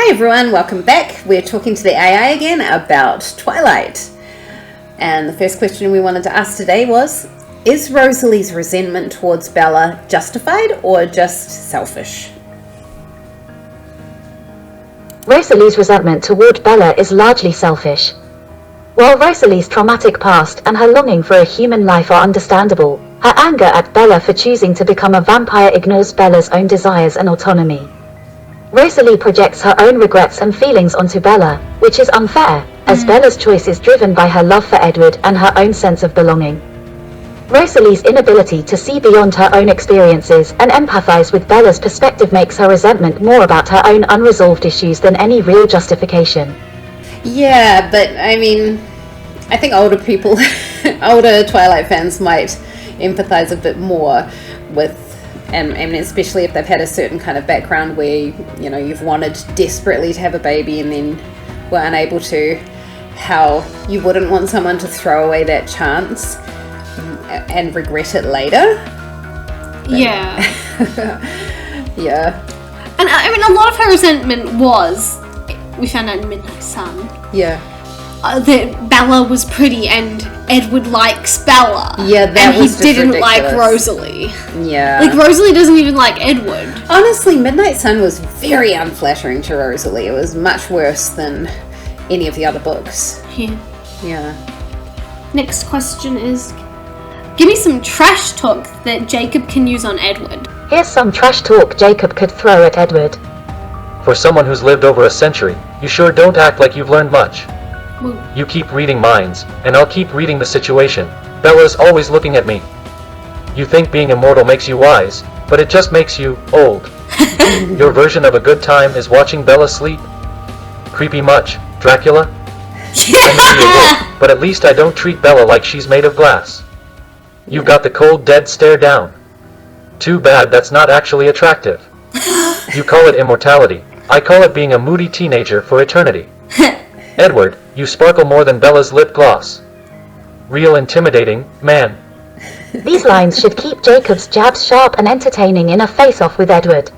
Hi everyone, welcome back. We're talking to the AI again about Twilight. And the first question we wanted to ask today was, is Rosalie's resentment towards Bella justified or just selfish? Rosalie's resentment toward Bella is largely selfish. While Rosalie's traumatic past and her longing for a human life are understandable, her anger at Bella for choosing to become a vampire ignores Bella's own desires and autonomy. Rosalie projects her own regrets and feelings onto Bella, which is unfair, as Bella's choice is driven by her love for Edward and her own sense of belonging. Rosalie's inability to see beyond her own experiences and empathize with Bella's perspective makes her resentment more about her own unresolved issues than any real justification. Yeah, but I mean, I think older people, older Twilight fans might empathize a bit more with, and especially if they've had a certain kind of background where, you know, you've wanted desperately to have a baby and then were unable to, how you wouldn't want someone to throw away that chance and regret it later. But, yeah. Yeah. And I mean, a lot of her resentment was, we found out in Midnight Sun, Yeah. That Bella was pretty and Edward likes Bella. Yeah, that and was just he didn't ridiculous. like Rosalie. Yeah. Like, Rosalie doesn't even like Edward. Honestly, Midnight Sun was very unflattering to Rosalie. It was much worse than any of the other books. Yeah. Yeah. Next question is, give me some trash talk that Jacob can use on Edward. Here's some trash talk Jacob could throw at Edward. For someone who's lived over a century, you sure don't act like you've learned much. Well, You keep reading minds, and I'll keep reading the situation. Bella's always looking at me. You think being immortal makes you wise, but it just makes you old. Your version of a good time is watching Bella sleep. Creepy much, Dracula? I may be a wolf, but at least I don't treat Bella like she's made of glass. You've got the cold dead stare down. Too bad that's not actually attractive. You call it immortality. I call it being a moody teenager for eternity. Edward, you sparkle more than Bella's lip gloss. Real intimidating, man. These lines should keep Jacob's jabs sharp and entertaining in a face-off with Edward.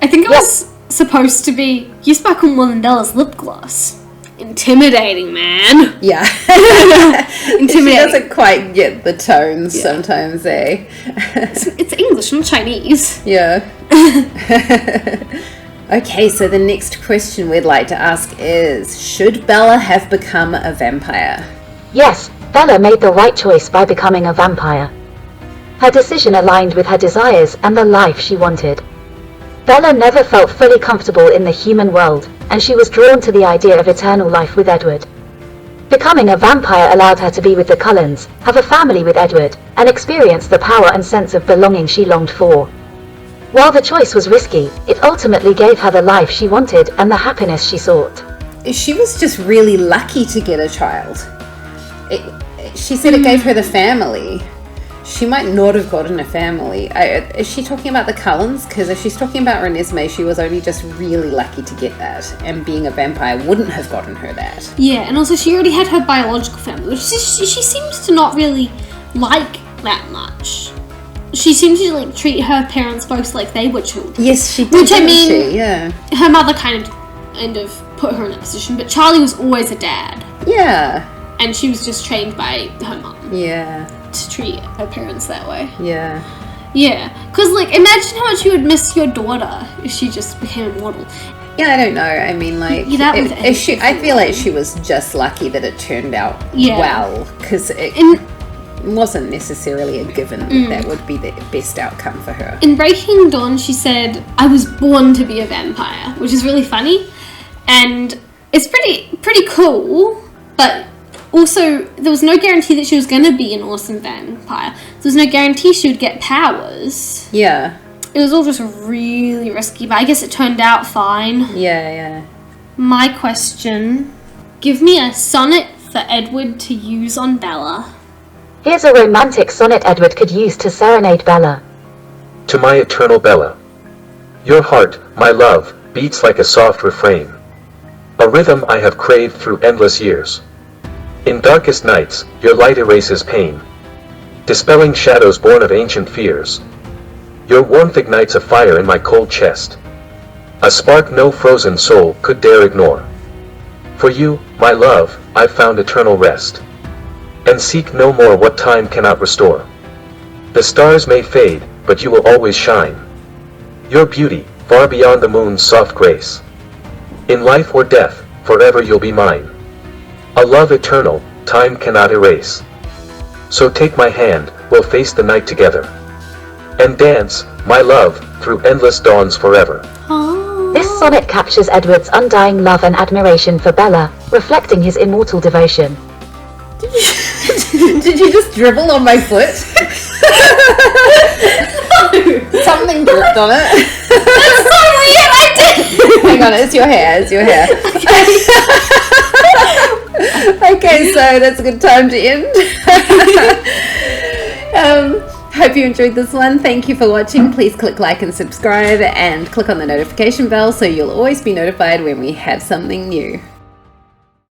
I think it was supposed to be, you sparkle more than Bella's lip gloss. Intimidating, man. Yeah. She Intimidating. doesn't quite get the tones sometimes, eh? It's English, not Chinese. Yeah. Okay, so the next question we'd like to ask is, should Bella have become a vampire? Yes, Bella made the right choice by becoming a vampire. Her decision aligned with her desires and the life she wanted. Bella never felt fully comfortable in the human world, and she was drawn to the idea of eternal life with Edward. Becoming a vampire allowed her to be with the Cullens, have a family with Edward, and experience the power and sense of belonging she longed for. While the choice was risky, it ultimately gave her the life she wanted and the happiness she sought. She was just really lucky to get a child. She said it gave her the family. She might not have gotten a family. Is she talking about the Cullens? Because if she's talking about Renesmee, she was only just really lucky to get that. And being a vampire wouldn't have gotten her that. Yeah, and also she already had her biological family, which she seems to not really like that much. She seems to like treat her parents both like they were children. Yes, she did. Which I didn't mean, she? Yeah. Her mother kind of put her in that position, but Charlie was always a dad, Yeah. and she was just trained by her mum Yeah. to treat her parents that way. Yeah. Yeah, because like imagine how much you would miss your daughter if she just became immortal. Yeah, I don't know. I mean, like, You'd have to I feel like she was just lucky that it turned out Yeah. well, because it In wasn't necessarily a given that would be the best outcome for her. in Breaking Dawn, she said, "I was born to be a vampire," which is really funny, and it's pretty cool. But also, there was no guarantee that she was going to be an awesome vampire. There was no guarantee she would get powers. Yeah. It was all just really risky, but I guess it turned out fine. Yeah. My question, give me a sonnet for Edward to use on Bella. Here's a romantic sonnet Edward could use to serenade Bella. To my eternal Bella. Your heart, my love, beats like a soft refrain. A rhythm I have craved through endless years. In darkest nights, your light erases pain, dispelling shadows born of ancient fears. Your warmth ignites a fire in my cold chest. a spark no frozen soul could dare ignore. For you, my love, I've found eternal rest, and seek no more what time cannot restore. The stars may fade, but you will always shine. Your beauty, far beyond the moon's soft grace. In life or death, forever you'll be mine. A love eternal, time cannot erase. So take my hand, we'll face the night together, and dance, my love, through endless dawns forever. This sonnet captures Edward's undying love and admiration for Bella, reflecting his immortal devotion. Did you just dribble on my foot? Something dripped on it. That's so weird, I did! Hang on, it's your hair, it's your hair. Okay, so that's a good time to end. Hope you enjoyed this one. Thank you for watching. Please click like and subscribe and click on the notification bell so you'll always be notified when we have something new.